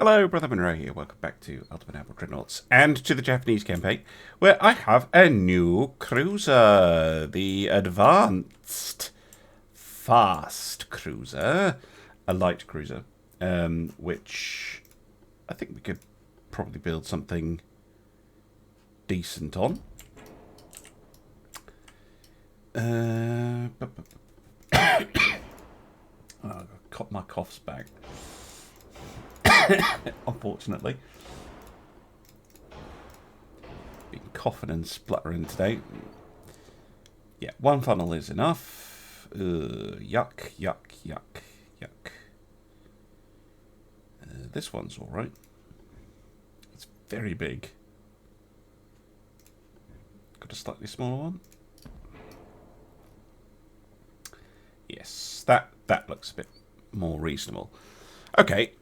Hello, Brother Monroe here. Welcome back to Ultimate Naval Dreadnoughts and to the Japanese campaign, where I have a new cruiser, the Advanced Fast Cruiser, a light cruiser, which I think we could probably build something decent on. Oh, I've got my coughs back. Unfortunately. Been coughing and spluttering today. Yeah, one funnel is enough. Yuck, yuck, yuck, yuck. This one's alright. It's very big. Got a slightly smaller one. Yes, that looks a bit more reasonable. Okay.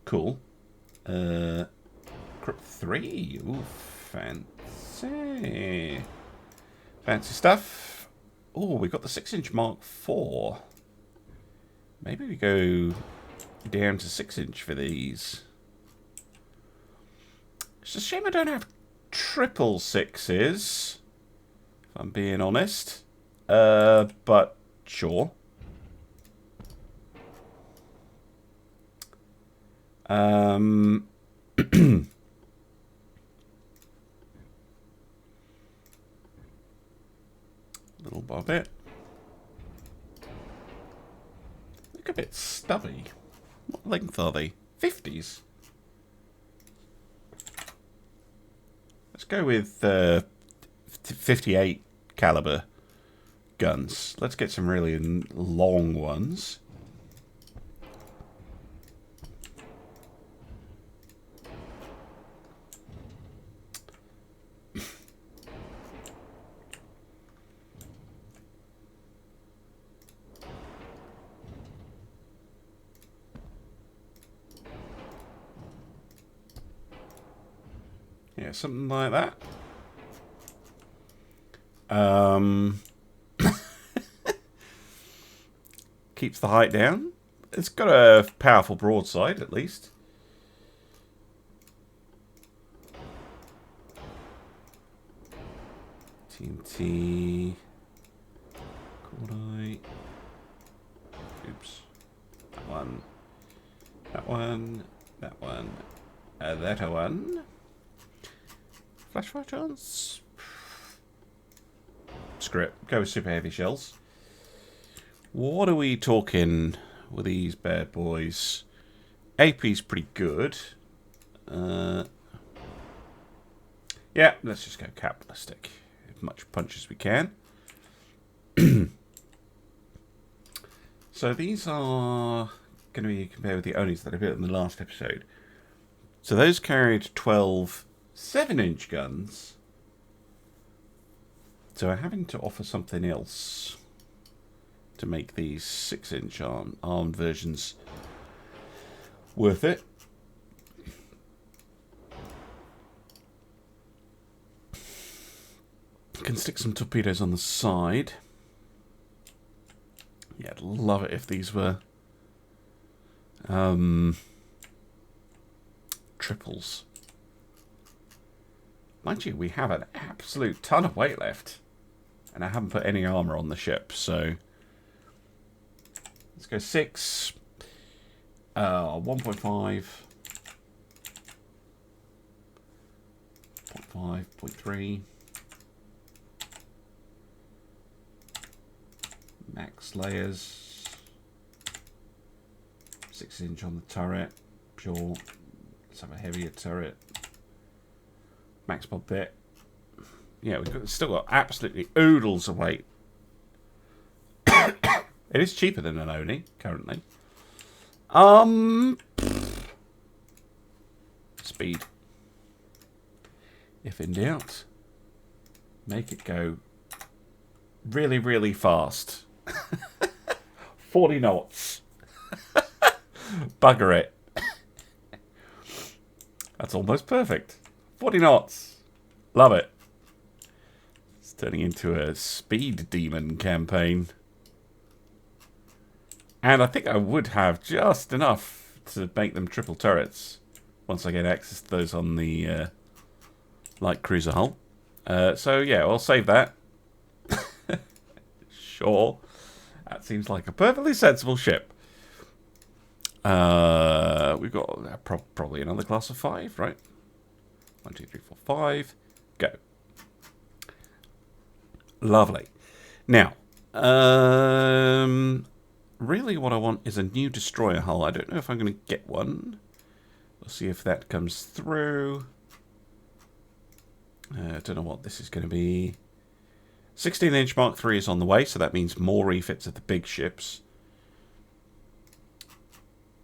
Cool. Group 3. Ooh, fancy. Fancy stuff. Oh, we got the 6-inch Mark IV. Maybe we go down to 6-inch for these. It's a shame I don't have triple 6s, if I'm being honest. But sure. Little by bit. Look a bit stubby. What length are they? 50s. Let's go with 58 caliber guns. Let's get some really long ones. Yeah, something like that. Keeps the height down. It's got a powerful broadside, at least. TNT. Cordite. Oops. That one. That one. That one. That one. Flashfire chance? Screw it. Go with super heavy shells. What are we talking with these bad boys? AP's pretty good. Yeah, let's just go capitalistic. As much punch as we can. So these are going to be compared with the Onis that I built in the last episode. So those carried 12 7-inch guns. So I'm having to offer something else to make these 6-inch armed versions worth it. Can stick some torpedoes on the side. Yeah, I'd love it if these were triples. Mind you, we have an absolute ton of weight left. And I haven't put any armour on the ship, so... Let's go 6. 1.5. 0.5, 0.3. Max layers. 6-inch on the turret. Sure. Let's have a heavier turret. Max pod bit. Yeah, still got absolutely oodles of weight. It is cheaper than an Oni currently. Speed. If in doubt, make it go really, really fast. 40 knots. Bugger it. That's almost perfect. 40 knots. Love it. It's turning into a speed demon campaign. And I think I would have just enough to make them triple turrets once I get access to those on the light cruiser hull. So yeah, I'll save that. Sure. That seems like a perfectly sensible ship. We've got probably another class of 5, right? 1, 2, 3, 4, 5. Go. Lovely. Now, really what I want is a new destroyer hull. I don't know if I'm going to get one. We'll see if that comes through. I don't know what this is going to be. 16-inch Mark III is on the way, so that means more refits of the big ships.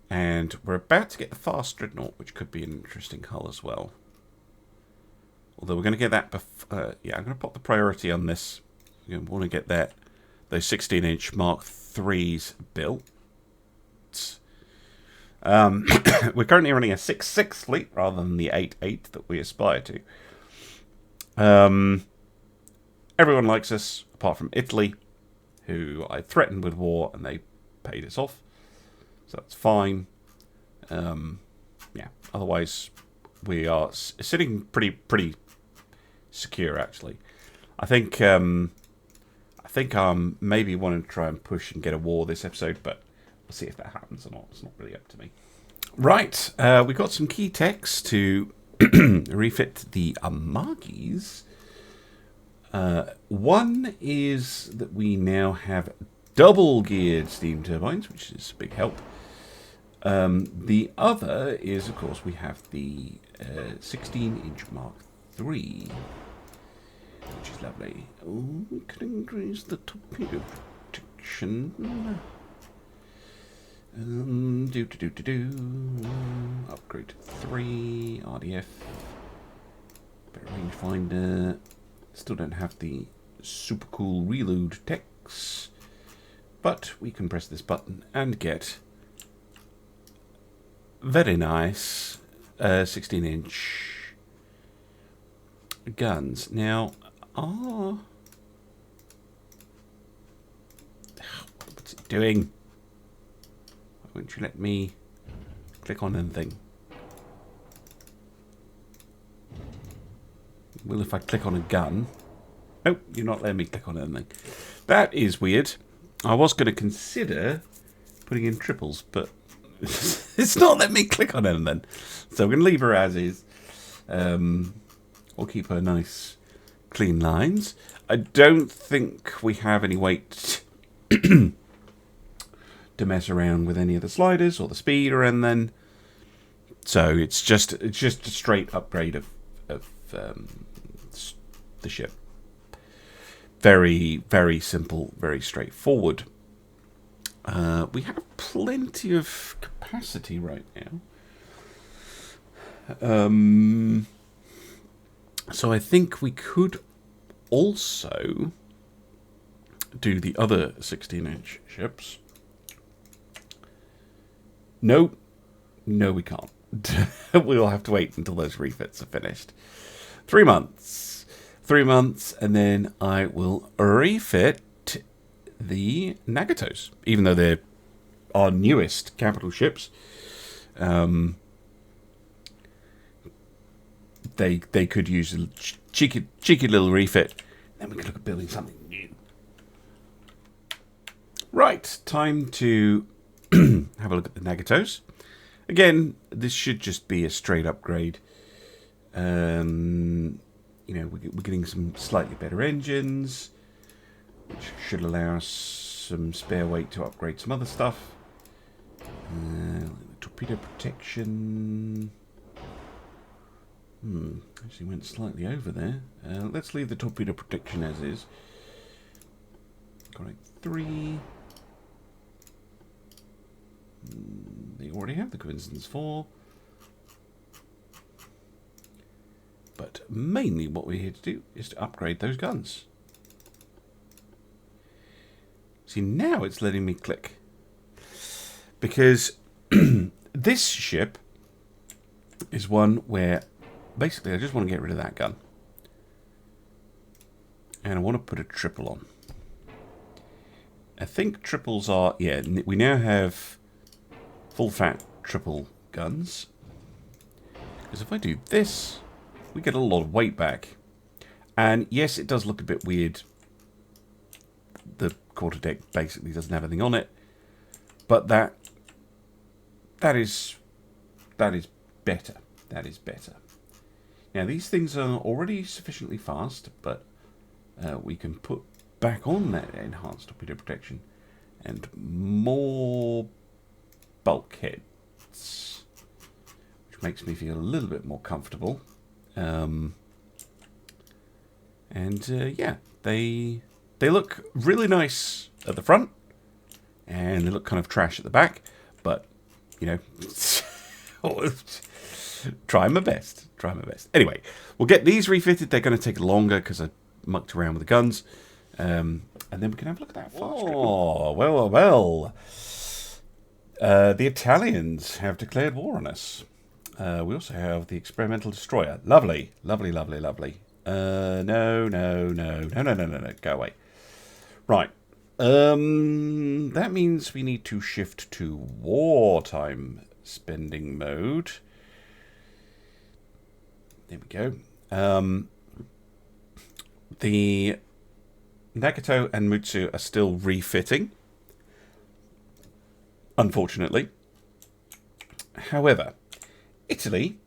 And we're about to get the fast dreadnought, which could be an interesting hull as well. Although we're going to get that before... yeah, I'm going to put the priority on this. We want to get those 16-inch Mark IIIs built. We're currently running a 6.6 fleet rather than the 8.8 that we aspire to. Everyone likes us, apart from Italy, who I threatened with war and they paid us off. So that's fine. Yeah. Otherwise, we are sitting pretty secure. Actually, I think maybe want to try and push and get a war this episode, but we'll see if that happens or not. It's not really up to me. Right. We got some key techs to refit the Marquis. One is that we now have double geared steam turbines, which is a big help. The other is, of course, we have the 16-inch Mark III, which is lovely. Oh, we could increase the torpedo protection. Upgrade to 3, RDF, better rangefinder. Still don't have the super cool reload techs, but we can press this button and get very nice 16-inch guns. Now, what's it doing? Why won't you let me click on anything? Well, if I click on a gun... Nope, you're not letting me click on anything. That is weird. I was going to consider putting in triples, but it's not letting me click on anything. So we're going to leave her as is. We'll keep her nice, clean lines. I don't think we have any weight to mess around with any of the sliders or the speed or anything. So it's just a straight upgrade of the ship. Very, very simple, very straightforward. We have plenty of capacity right now. So I think we could also do the other 16-inch ships. No, we can't. We'll have to wait until those refits are finished. 3 months. 3 months, and then I will refit the Nagatos, even though they're our newest capital ships. They could use a cheeky little refit. Then we could look at building something new. Right, time to have a look at the Nagatos. Again, this should just be a straight upgrade. You know, we're getting some slightly better engines, which should allow us some spare weight to upgrade some other stuff. Torpedo protection. Actually went slightly over there. Let's leave the torpedo protection as is. Correct 3. They already have the coincidence 4. But mainly what we're here to do is to upgrade those guns. See, now it's letting me click. Because this ship is one where basically I just want to get rid of that gun. And I want to put a triple I think triples are... Yeah, we now have full fat triple guns. Because if I do this, we get a lot of weight back. And yes, it does look a bit weird. The quarterdeck basically doesn't have anything on it. But that is better. That is better. Now, these things are already sufficiently fast, but we can put back on that enhanced torpedo protection and more bulkheads, which makes me feel a little bit more comfortable. Yeah, they look really nice at the front, and they look kind of trash at the back, but, you know, try my best. Anyway, we'll get these refitted. They're going to take longer because I mucked around with the guns. And then we can have a look at that. Oh, well. The Italians have declared war on us. We also have the experimental destroyer. Lovely. No. Go away. Right. That means we need to shift to wartime spending mode. There we go. The Nagato and Mutsu are still refitting, unfortunately. However, Italy,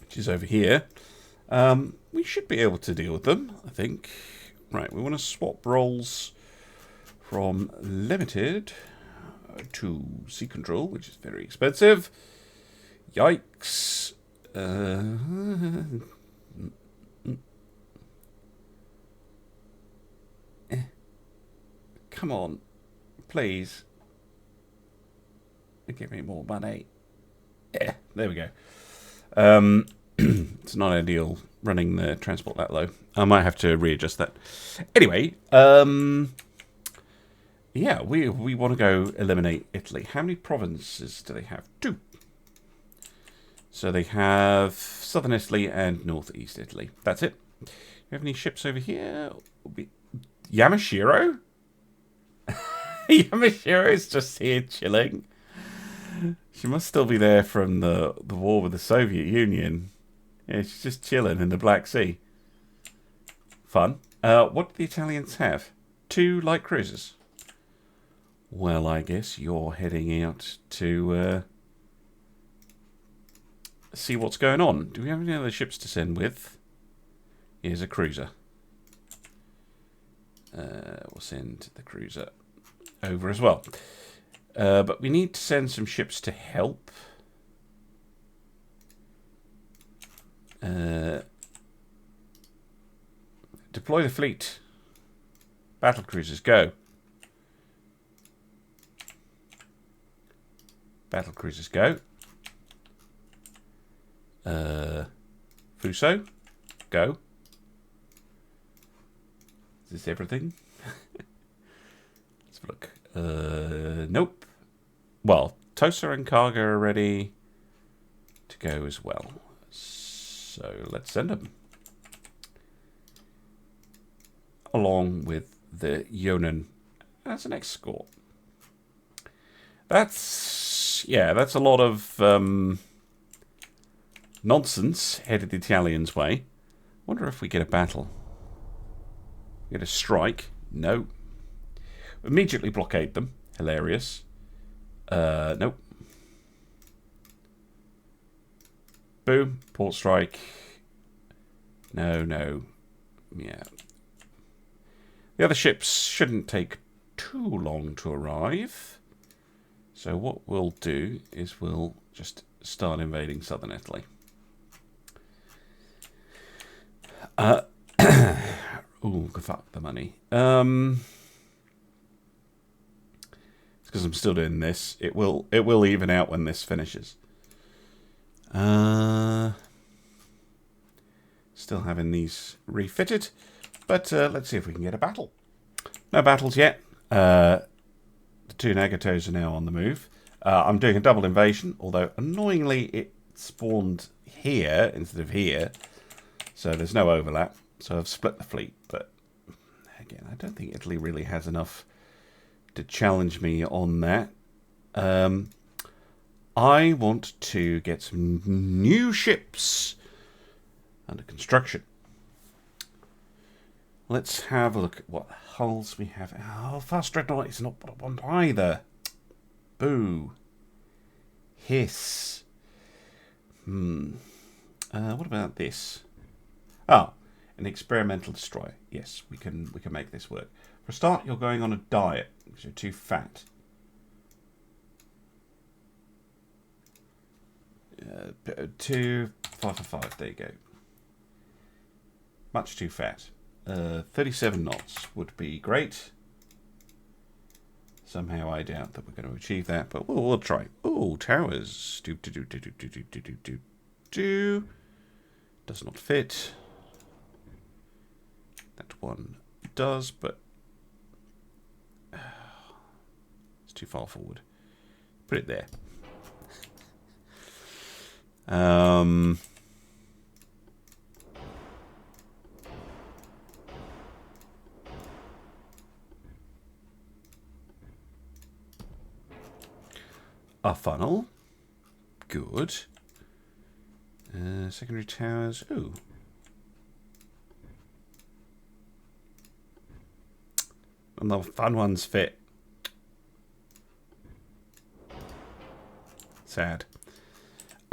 which is over here, we should be able to deal with them, I think. Right, we want to swap roles from limited to sea control, which is very expensive. Yikes. Come on, please. Give me more money. Yeah, there we go. It's not ideal running the transport that low. I might have to readjust that. Anyway, yeah, we want to go eliminate Italy. How many provinces do they have? 2. So they have southern Italy and northeast Italy. That's it. Do you have any ships over here? Yamashiro? Yamashiro is just here chilling. She must still be there from the war with the Soviet Union. Yeah, she's just chilling in the Black Sea. Fun. What do the Italians have? 2 light cruisers. Well, I guess you're heading out to see what's going on. Do we have any other ships to send with? Here's a cruiser. We'll send the cruiser over as well. But we need to send some ships to help. Deploy the fleet. Battle cruisers, go. Battle cruisers, go. Fuso, go. Is this everything? Let's have a look. Nope. Well, Toaster and Cargo are ready to go as well. So let's send them. Along with the Yonan as an escort. That's a lot of nonsense headed the Italians' way. Wonder if we get a battle. Get a strike? No. Immediately blockade them. Hilarious. Nope. Boom. Port strike. No. Yeah. The other ships shouldn't take too long to arrive. So what we'll do is we'll just start invading southern Italy. Ooh, fuck the money. It's because I'm still doing this. It will even out when this finishes. Still having these refitted, but let's see if we can get a battle. No battles yet. The 2 Nagatos are now on the move. I'm doing a double invasion, although annoyingly it spawned here instead of here, so there's no overlap. So I've split the fleet, but again, I don't think Italy really has enough to challenge me on that. I want to get some new ships under construction. Let's have a look at what hulls we have. Oh, fast dreadnought is not what I want either. Boo. Hiss. What about this? Oh, an experimental destroyer. Yes, we can make this work. For a start, you're going on a diet because you're too fat. 2, 5 for 5. There you go. Much too fat. 37 knots would be great. Somehow I doubt that we're going to achieve that, but we'll try. Oh, towers. Does not fit. That one does, but it's too far forward. Put it there. A funnel. Good. Secondary towers. Ooh. And the fun ones fit. Sad.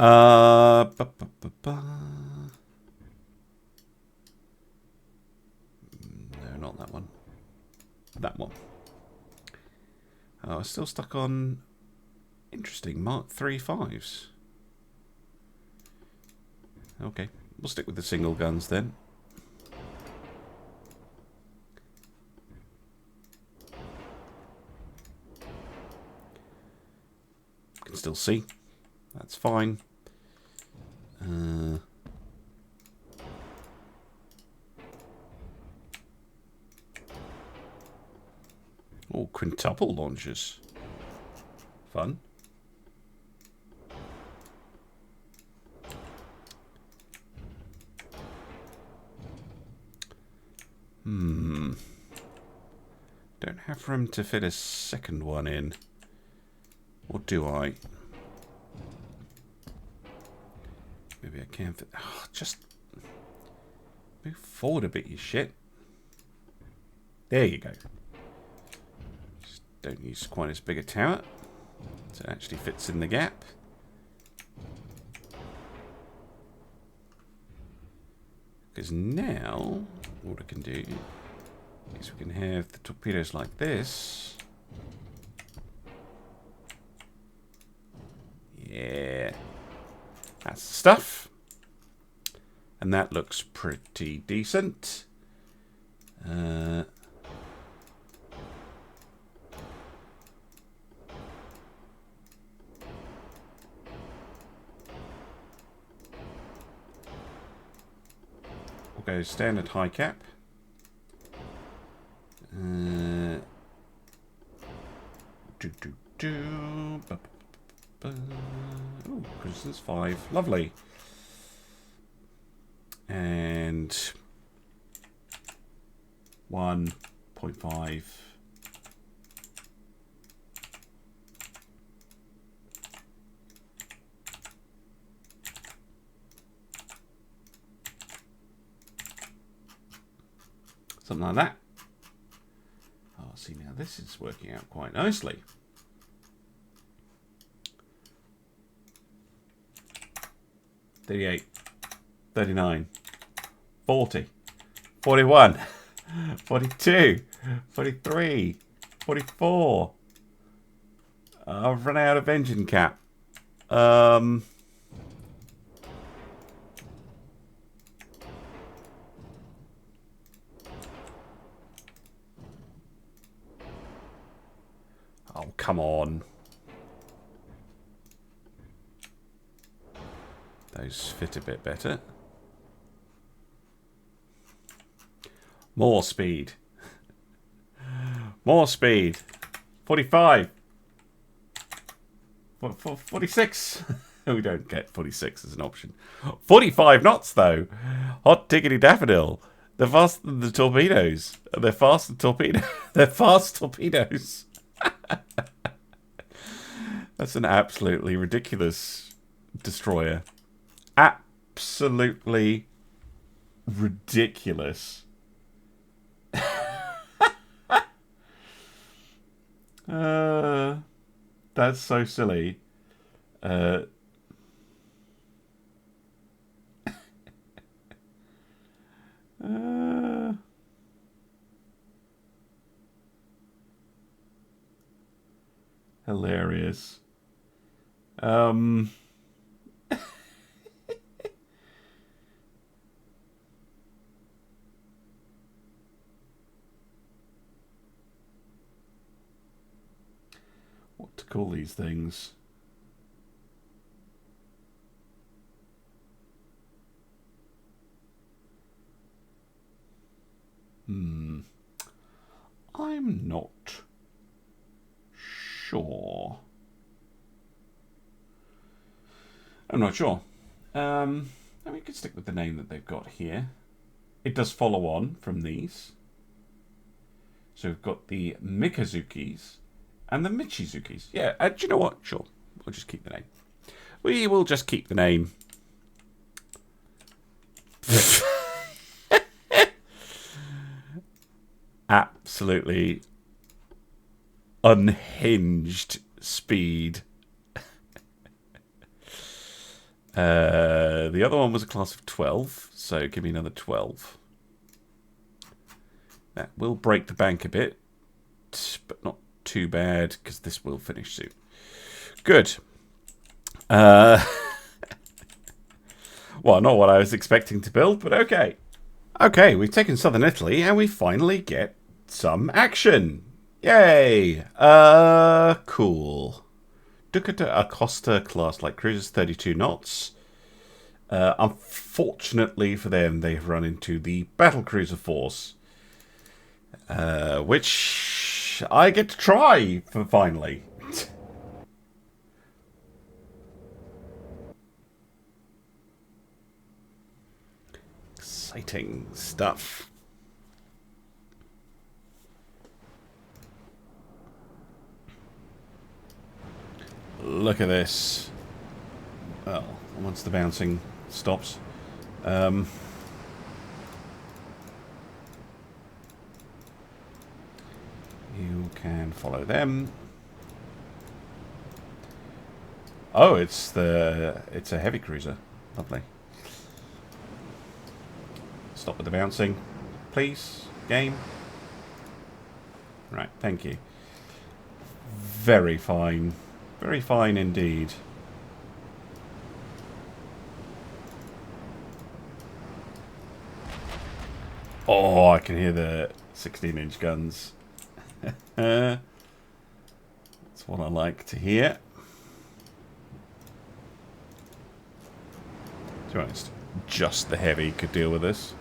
No, not that one. That one. Oh, I'm still stuck on... Interesting. Mark 3 5s. Okay. We'll stick with the single guns then. Can still see. That's fine. Oh, quintuple launchers. Fun. Don't have room to fit a second one in. Or do I? Maybe I can fit... Oh, just move forward a bit, you shit. There you go. Just don't use quite as big a tower. So it actually fits in the gap. Because now, what I can do is we can have the torpedoes like this. Yeah. That's the stuff. And that looks pretty decent. We'll go standard high cap. Oh, Christmas 5. Lovely. And 1.5. Something like that. Oh, see, now this is working out quite nicely. $38, $39, $40, $41, $42, $43, $44. I've run out of engine cap. Oh, come on. Those fit a bit better. More speed. More speed. 45. 46. We don't get 46 as an option. 45 knots, though. Hot tickety daffodil. They're faster than the torpedoes. They're faster torpedoes. They're fast torpedoes. That's an absolutely ridiculous destroyer. Absolutely ridiculous. That's so silly. Hilarious. What to call these things? I'm not sure. I'm not sure. I mean, we could stick with the name that they've got here. It does follow on from these. So we've got the Mikazukis and the Michizukis. Yeah, do you know what? Sure. We'll just keep the name. We will just keep the name. Absolutely unhinged speed. The other one was a class of 12, so give me another 12. That will break the bank a bit, but not too bad, because this will finish soon. Good. Well, not what I was expecting to build, but okay. Okay, we've taken southern Italy, and we finally get some action. Yay! Cool. Ducata Acosta class light cruisers, 32 knots. Unfortunately for them, they've run into the battle cruiser force, which I get to try for finally. Exciting stuff. Look at this. Well, once the bouncing stops. You can follow them. Oh, it's a heavy cruiser. Lovely. Stop with the bouncing, please, game. Right, thank you. Very fine. Very fine indeed. Oh, I can hear the 16-inch guns. That's what I like to hear. To be honest, just the heavy could deal with this.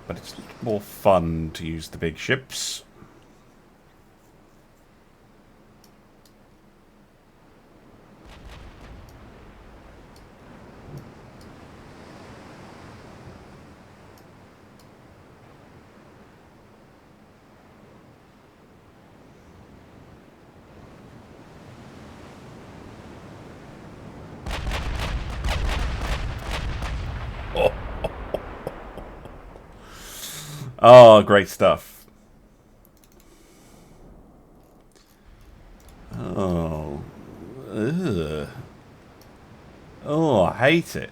But it's more fun to use the big ships. Oh, great stuff. Oh. Ugh. Oh, I hate it.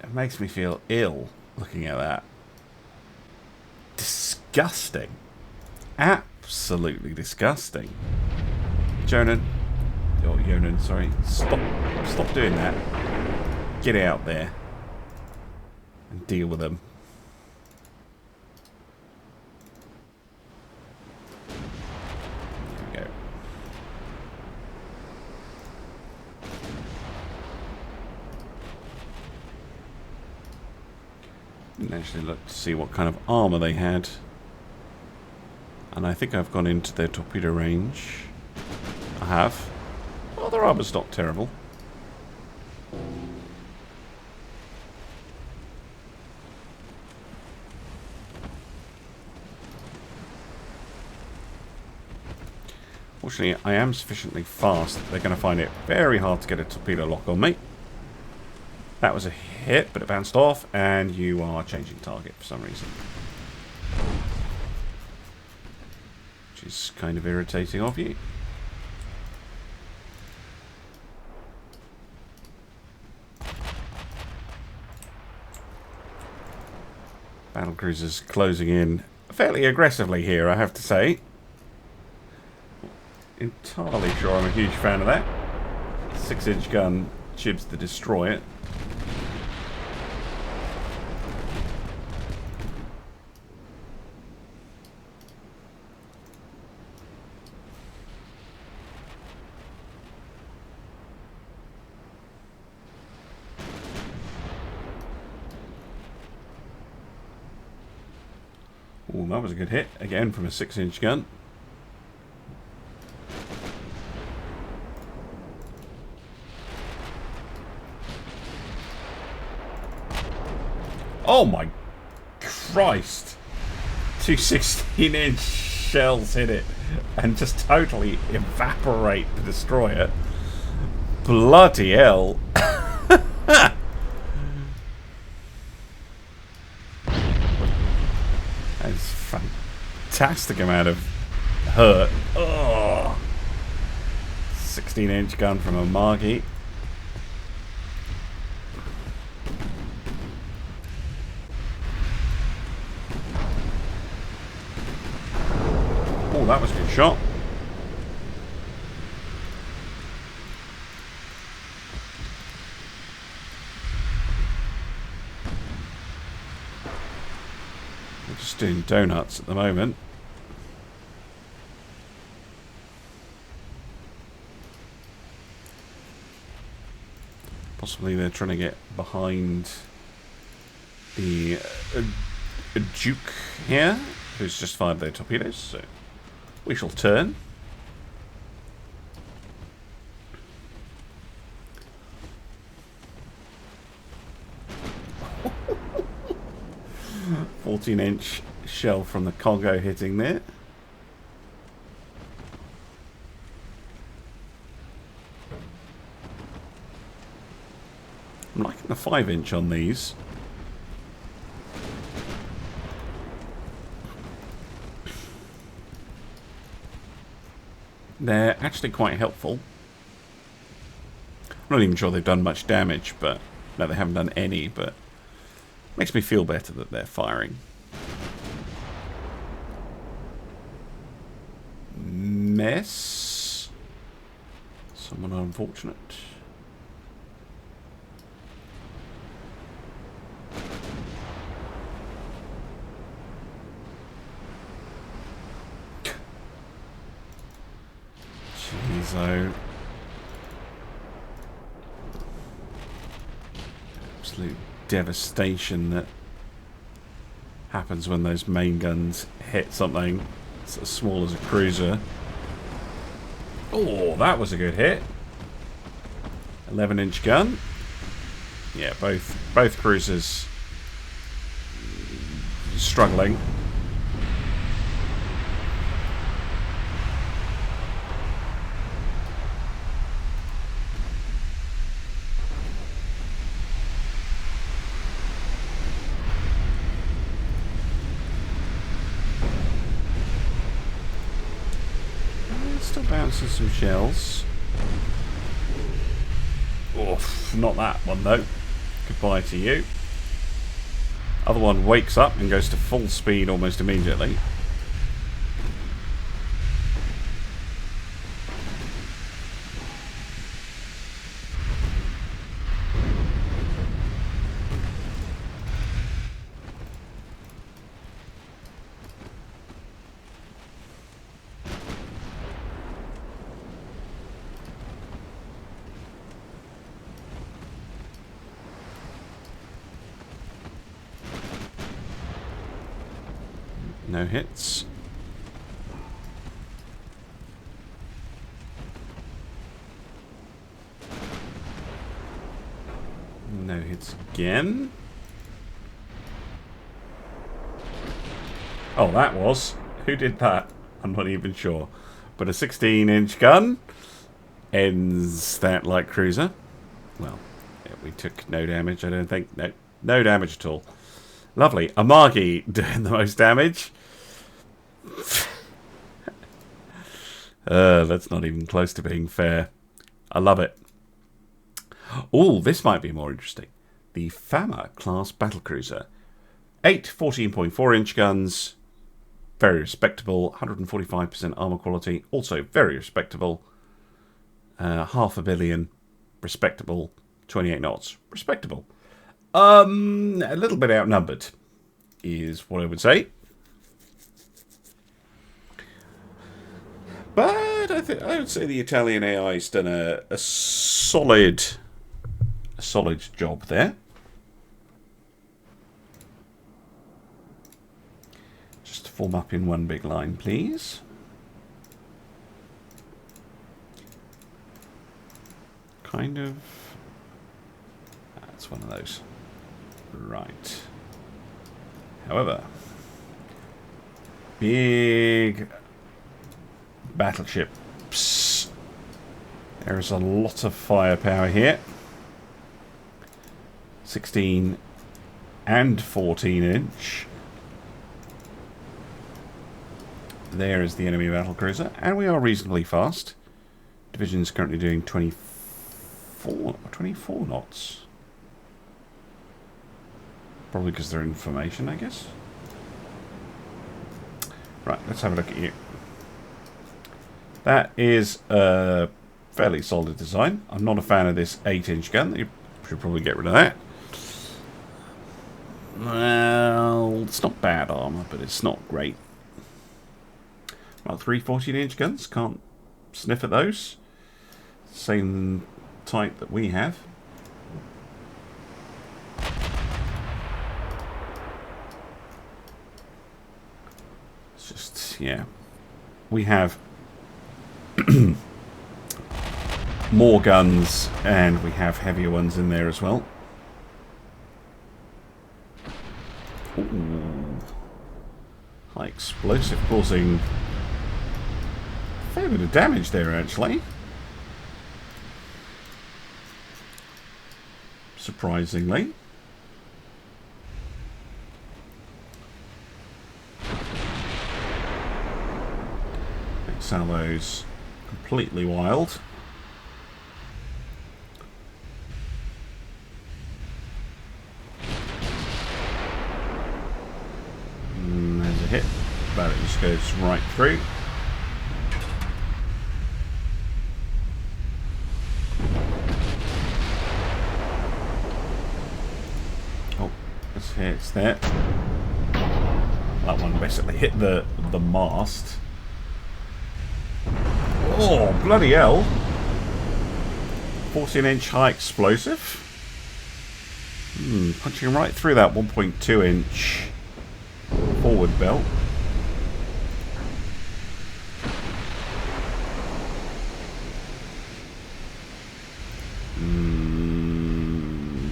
It makes me feel ill looking at that. Disgusting. Absolutely disgusting. Jonan. Oh, Jonan, sorry. Stop doing that. Get out there. And deal with them. Didn't actually look to see what kind of armour they had. And I think I've gone into their torpedo range. I have. Oh, their armor's not terrible. Fortunately, I am sufficiently fast that they're going to find it very hard to get a torpedo lock on me. That was a hit, but it bounced off, and you are changing target for some reason. Which is kind of irritating of you. Battlecruisers closing in fairly aggressively here, I have to say. Entirely sure I'm a huge fan of that. 6-inch gun chibs the destroyer. Oh, that was a good hit again from a 6-inch gun. Oh my Christ! 2 16-inch shells hit it and just totally evaporate the destroyer. Bloody hell! That's fantastic amount of hurt. Oh, 16-inch gun from a Martti. Oh, that was a good shot. We're just doing donuts at the moment. Possibly they're trying to get behind the Duke here, who's just fired their torpedoes, so we shall turn. "14-inch shell from the Congo hitting there. I'm liking the 5-inch on these. They're actually quite helpful. I'm not even sure they've done much damage, but no, they haven't done any, but makes me feel better that they're firing. Mess. Someone unfortunate. So absolute devastation that happens when those main guns hit something that's as small as a cruiser. Oh, that was a good hit. 11-inch gun. Yeah, both cruisers struggling. Still bouncing some shells. Oof, not that one though. Goodbye to you. Other one wakes up and goes to full speed almost immediately. No hits. hits again. Oh, that was. Who did that? I'm not even sure. But a 16-inch gun ends that light cruiser. Well, yeah, we took no damage, I don't think. No damage at all. Lovely. Amagi doing the most damage. That's not even close to being fair. I love it. Oh, this might be more interesting. The Fama class battlecruiser. 8 14.4-inch guns. Very respectable. 145% armor quality. Also very respectable. 500 million. Respectable. 28 knots. Respectable. A little bit outnumbered is what I would say. But I would say the Italian AI's done a solid job there. Just form up in one big line, please. Kind of. That's one of those. Right. However, big battleships. There's a lot of firepower here. 16 and 14-inch. There is the enemy battlecruiser, and we are reasonably fast. Division's currently doing 24 knots. Probably because they're in formation, I guess. Right, let's have a look at you. That is a fairly solid design. I'm not a fan of this 8-inch gun. You should probably get rid of that. Well, it's not bad armor, but it's not great. Well, 3 14-inch guns. Can't sniff at those. Same type that we have. It's just, yeah. We have more guns, and we have heavier ones in there as well. Ooh. High explosive causing a fair bit of damage there, actually. Surprisingly. Salvo's completely wild. There's a hit, but it just goes right through. Oh, this hits there. That one basically hit the mast. Oh, bloody hell. 14-inch high explosive. Punching right through that 1.2-inch forward belt.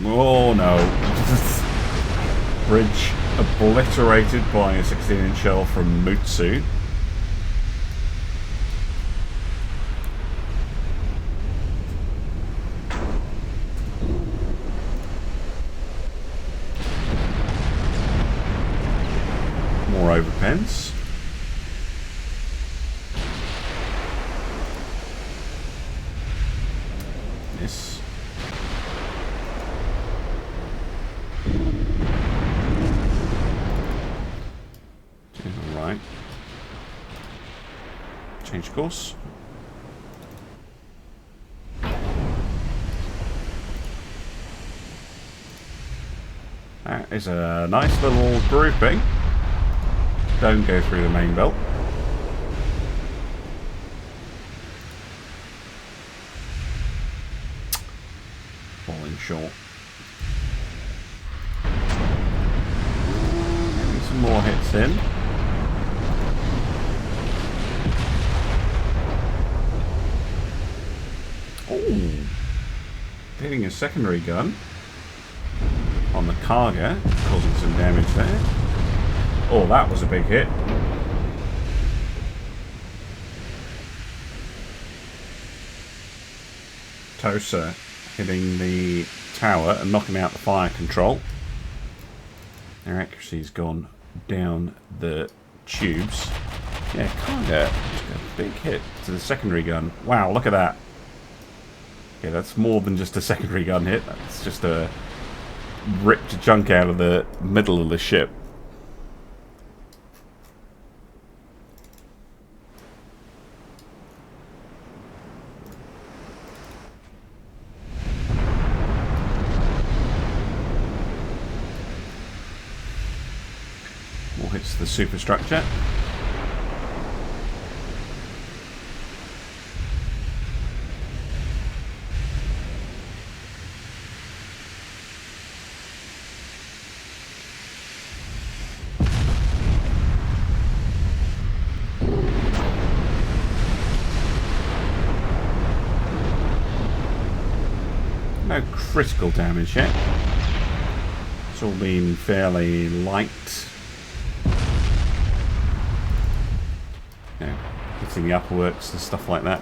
Oh, no. Bridge obliterated by a 16-inch shell from Mutsu. Overpens. This. Right. Change course. That is a nice little grouping. Don't go through the main belt. Falling short. Maybe some more hits in. Oh, hitting a secondary gun. on the cargo, causing some damage there. Oh, that was a big hit. Tosa hitting the tower and knocking out the fire control. Their accuracy's gone down the tubes. Yeah, cargo. A big hit to the secondary gun. Wow, look at that. Yeah, that's more than just a secondary gun hit. That's just a ripped a chunk out of the middle of the ship. More hits the superstructure. No critical damage yet. It's all been fairly light. You know, hitting the upperworks and stuff like that.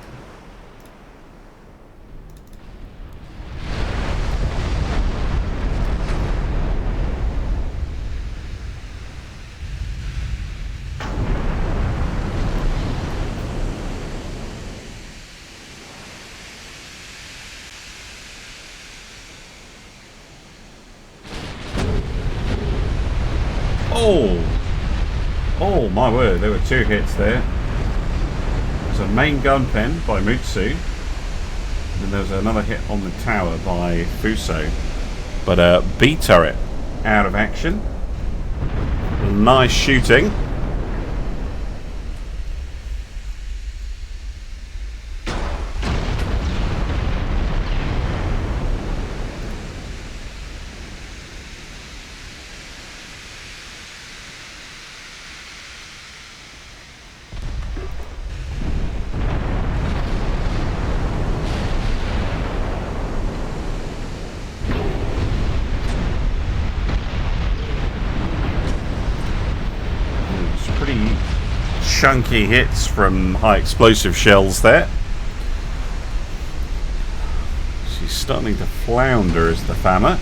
Oh my word, there were two hits there. There's a main gun pen by Mutsu. And there's another hit on the tower by Fuso. But B turret out of action. Nice shooting. Chunky hits from high explosive shells there. She's starting to flounder as the Fama,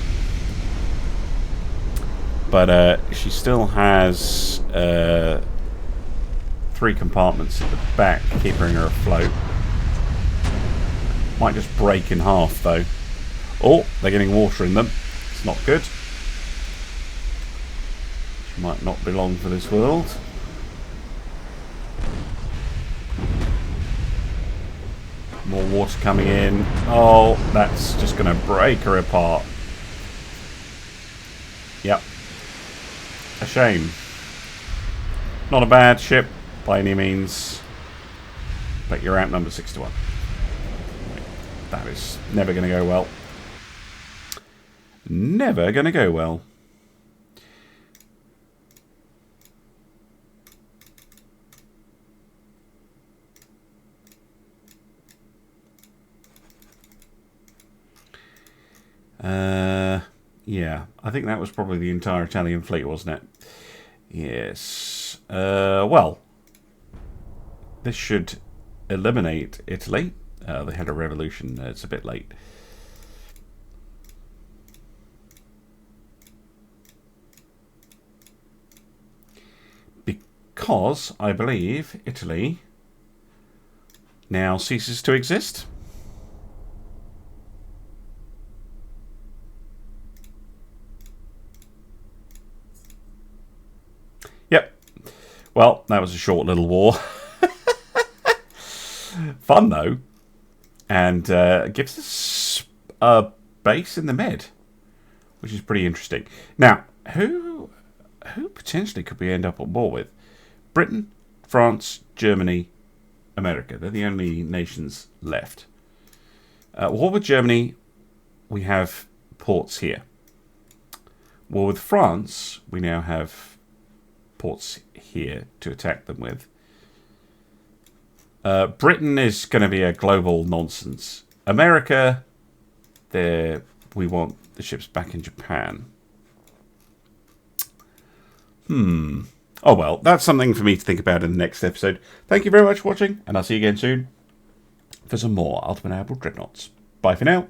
but she still has 3 compartments at the back keeping her afloat. Might just break in half though. Oh, they're getting water in them. It's not good. She might not belong for this world. More water coming in. Oh, that's just going to break her apart. Yep. A shame. Not a bad ship by any means. But you're outnumbered 6 to 1. That is never going to go well. Never going to go well. Yeah, I think that was probably the entire Italian fleet, wasn't it? Yes. Well, this should eliminate Italy. They had a revolution. It's a bit late. Because I believe Italy now ceases to exist. Yep. Well, that was a short little war. Fun, though. And gives us a base in the Med, which is pretty interesting. Now, who potentially could we end up on board with? Britain, France, Germany, America. They're the only nations left. War with Germany, we have ports here. War with France, we now have ports here to attack them with. Britain is going to be a global nonsense. America, we want the ships back in Japan. Oh well, that's something for me to think about in the next episode. Thank you very much for watching, and I'll see you again soon for some more Ultimate Admiral Dreadnoughts. Bye for now.